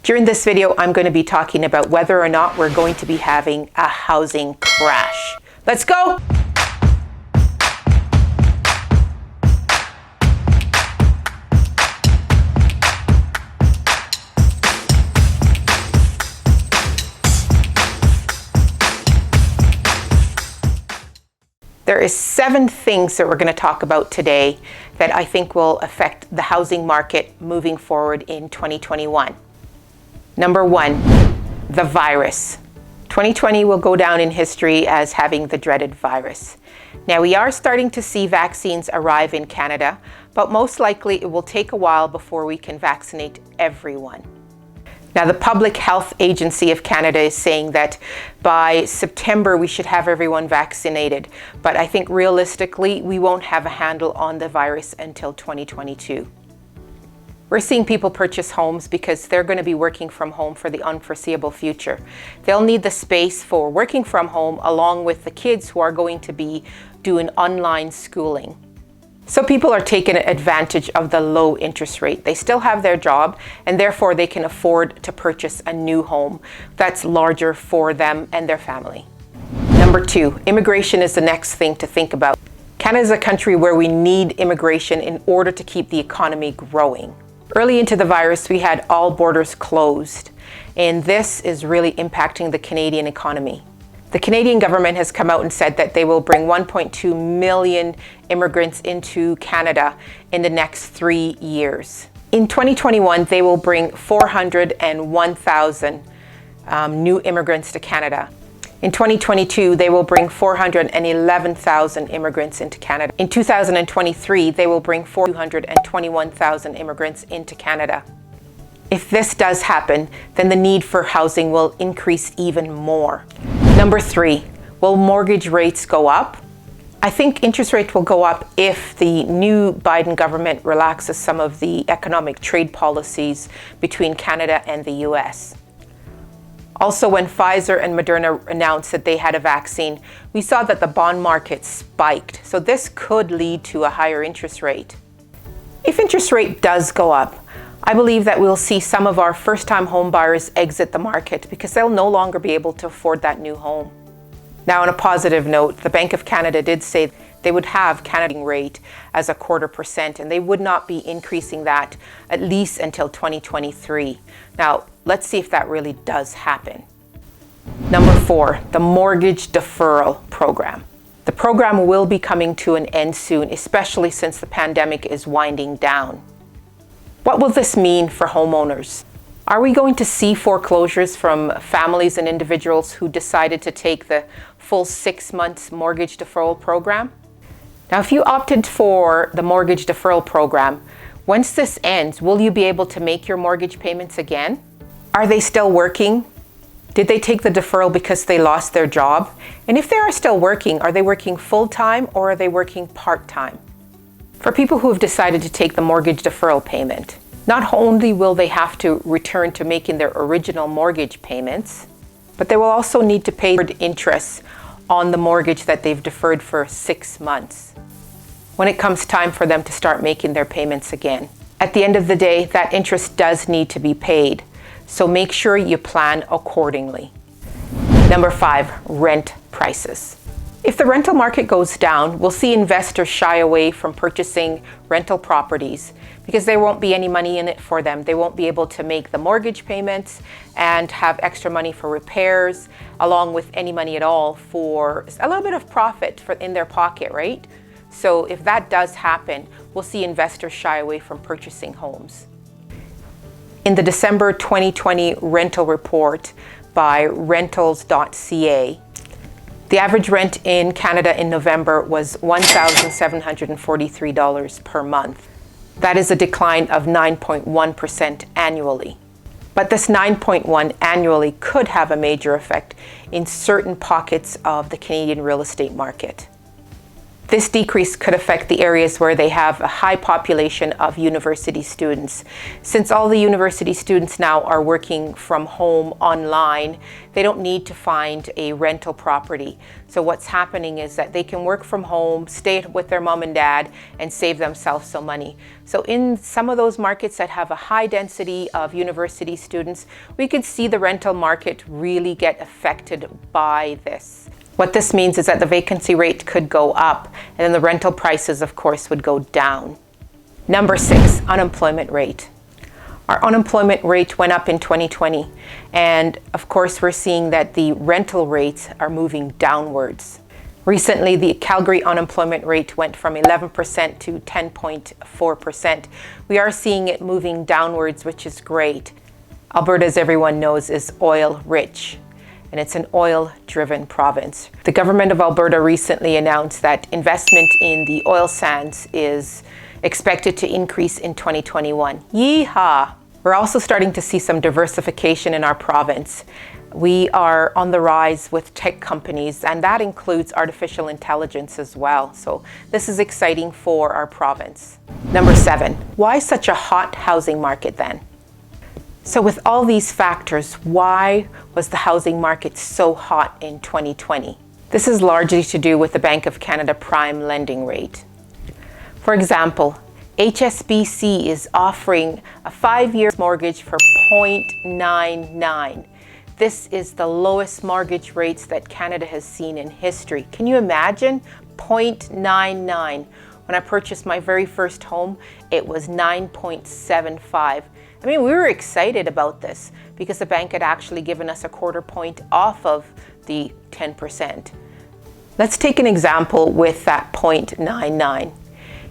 During this video, I'm going to be talking about whether or not we're going to be having a housing crash. Let's go! There is 7 things that we're going to talk about today that I think will affect the housing market moving forward in 2021. Number 1, the virus. 2020 will go down in history as having the dreaded virus. Now, we are starting to see vaccines arrive in Canada, but most likely it will take a while before we can vaccinate everyone. Now, the Public Health Agency of Canada is saying that by September we should have everyone vaccinated, but I think realistically we won't have a handle on the virus until 2022. We're seeing people purchase homes because they're going to be working from home for the unforeseeable future. They'll need the space for working from home along with the kids who are going to be doing online schooling. So people are taking advantage of the low interest rate. They still have their job and therefore they can afford to purchase a new home that's larger for them and their family. Number 2, immigration is the next thing to think about. Canada is a country where we need immigration in order to keep the economy growing. Early into the virus, we had all borders closed, and this is really impacting the Canadian economy. The Canadian government has come out and said that they will bring 1.2 million immigrants into Canada in the next 3 years. In 2021, they will bring 401,000 new immigrants to Canada. In 2022, they will bring 411,000 immigrants into Canada. In 2023, they will bring 421,000 immigrants into Canada. If this does happen, then the need for housing will increase even more. Number 3, will mortgage rates go up? I think interest rates will go up if the new Biden government relaxes some of the economic trade policies between Canada and the US. Also, when Pfizer and Moderna announced that they had a vaccine, we saw that the bond market spiked. So this could lead to a higher interest rate. If interest rate does go up, I believe that we'll see some of our first-time home buyers exit the market because they'll no longer be able to afford that new home. Now, on a positive note, the Bank of Canada did say they would have Canadian rate as 0.25%, and they would not be increasing that at least until 2023. Now, let's see if that really does happen. Number 4, the mortgage deferral program. The program will be coming to an end soon, especially since the pandemic is winding down. What will this mean for homeowners? Are we going to see foreclosures from families and individuals who decided to take the full 6 months mortgage deferral program? Now, if you opted for the mortgage deferral program, once this ends, will you be able to make your mortgage payments again? Are they still working? Did they take the deferral because they lost their job? And if they are still working, are they working full-time or are they working part-time? For people who have decided to take the mortgage deferral payment, not only will they have to return to making their original mortgage payments, but they will also need to pay interest on the mortgage that they've deferred for 6 months when it comes time for them to start making their payments again. At the end of the day, that interest does need to be paid, so make sure you plan accordingly. Number 5, rent prices. If the rental market goes down, we'll see investors shy away from purchasing rental properties because there won't be any money in it for them. They won't be able to make the mortgage payments and have extra money for repairs, along with any money at all for a little bit of profit in their pocket, right? So if that does happen, we'll see investors shy away from purchasing homes. In the December 2020 rental report by rentals.ca, the average rent in Canada in November was $1,743 per month. That is a decline of 9.1% annually. But this 9.1% annually could have a major effect in certain pockets of the Canadian real estate market. This decrease could affect the areas where they have a high population of university students. Since all the university students now are working from home online, they don't need to find a rental property. So what's happening is that they can work from home, stay with their mom and dad, and save themselves some money. So in some of those markets that have a high density of university students, we could see the rental market really get affected by this. What this means is that the vacancy rate could go up, and then the rental prices, of course, would go down. Number 6, unemployment rate. Our unemployment rate went up in 2020, and of course, we're seeing that the rental rates are moving downwards. Recently, the Calgary unemployment rate went from 11% to 10.4%. We are seeing it moving downwards, which is great. Alberta, as everyone knows, is oil rich, and it's an oil-driven province. The government of Alberta recently announced that investment in the oil sands is expected to increase in 2021. Yeehaw! We're also starting to see some diversification in our province. We are on the rise with tech companies, and that includes artificial intelligence as well. So this is exciting for our province. Number 7, why such a hot housing market then? So with all these factors, why was the housing market so hot in 2020? This is largely to do with the Bank of Canada prime lending rate. For example, HSBC is offering a 5-year mortgage for 0.99. This is the lowest mortgage rates that Canada has seen in history. Can you imagine? 0.99. When I purchased my very first home, it was 9.75. I mean, we were excited about this because the bank had actually given us a quarter point off of the 10%. Let's take an example with that 0.99.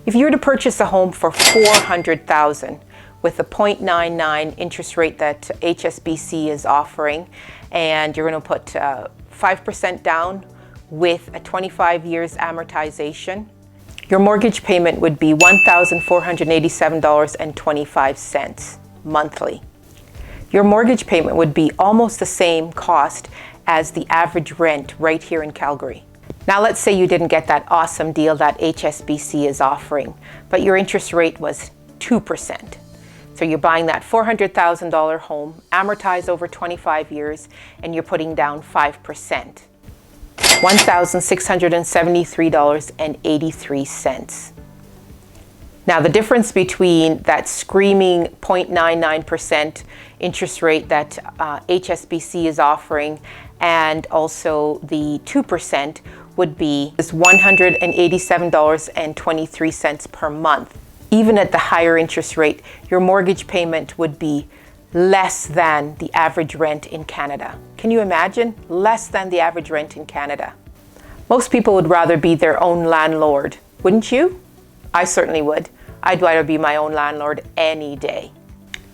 If you were to purchase a home for $400,000 with the 0.99 interest rate that HSBC is offering, and you're going to put 5% down with a 25 years amortization, your mortgage payment would be $1,487.25 monthly. Your mortgage payment would be almost the same cost as the average rent right here in Calgary. Now let's say you didn't get that awesome deal that HSBC is offering, but your interest rate was 2%. So you're buying that $400,000 home, amortized over 25 years, and you're putting down 5%. $1,673.83. Now the difference between that screaming 0.99% interest rate that HSBC is offering and also the 2% would be $187.23 per month. Even at the higher interest rate, your mortgage payment would be less than the average rent in Canada. Can you imagine? Less than the average rent in Canada. Most people would rather be their own landlord, wouldn't you? I certainly would. I'd rather be my own landlord any day.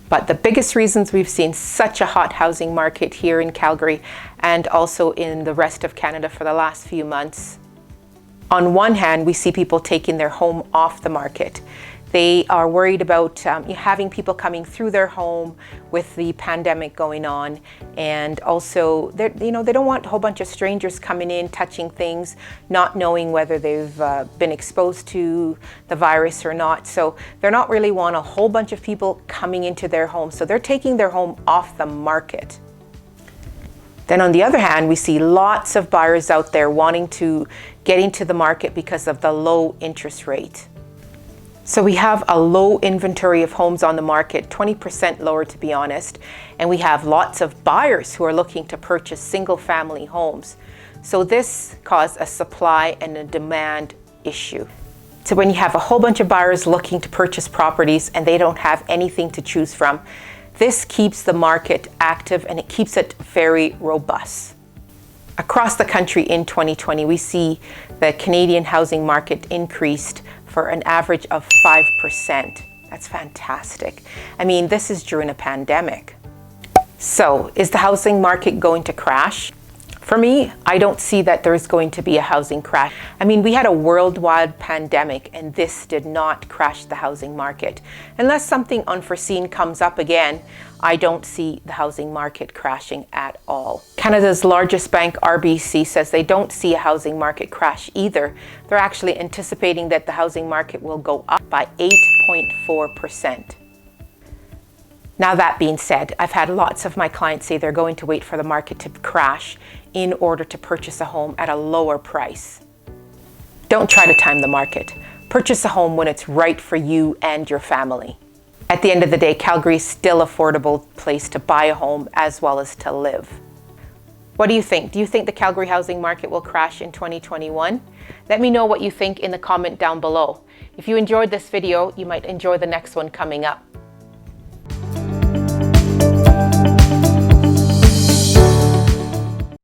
But the biggest reasons we've seen such a hot housing market here in Calgary and also in the rest of Canada for the last few months, on one hand, we see people taking their home off the market. They are worried about having people coming through their home with the pandemic going on, and also they don't want a whole bunch of strangers coming in, touching things, not knowing whether they've been exposed to the virus or not. So they're not really want a whole bunch of people coming into their home. So they're taking their home off the market. Then on the other hand, we see lots of buyers out there wanting to get into the market because of the low interest rate. So we have a low inventory of homes on the market, 20% lower to be honest, and we have lots of buyers who are looking to purchase single-family homes. So this caused a supply and a demand issue. So when you have a whole bunch of buyers looking to purchase properties and they don't have anything to choose from, this keeps the market active and it keeps it very robust. Across the country in 2020, we see the Canadian housing market increased for an average of 5%. That's fantastic. I mean, this is during a pandemic. So, is the housing market going to crash? For me, I don't see that there's going to be a housing crash. I mean, we had a worldwide pandemic and this did not crash the housing market. Unless something unforeseen comes up again, I don't see the housing market crashing at all. Canada's largest bank, RBC, says they don't see a housing market crash either. They're actually anticipating that the housing market will go up by 8.4%. Now, that being said, I've had lots of my clients say they're going to wait for the market to crash in order to purchase a home at a lower price. Don't try to time the market. Purchase a home when it's right for you and your family. At the end of the day, Calgary is still an affordable place to buy a home as well as to live. What do you think? Do you think the Calgary housing market will crash in 2021? Let me know what you think in the comment down below. If you enjoyed this video, you might enjoy the next one coming up.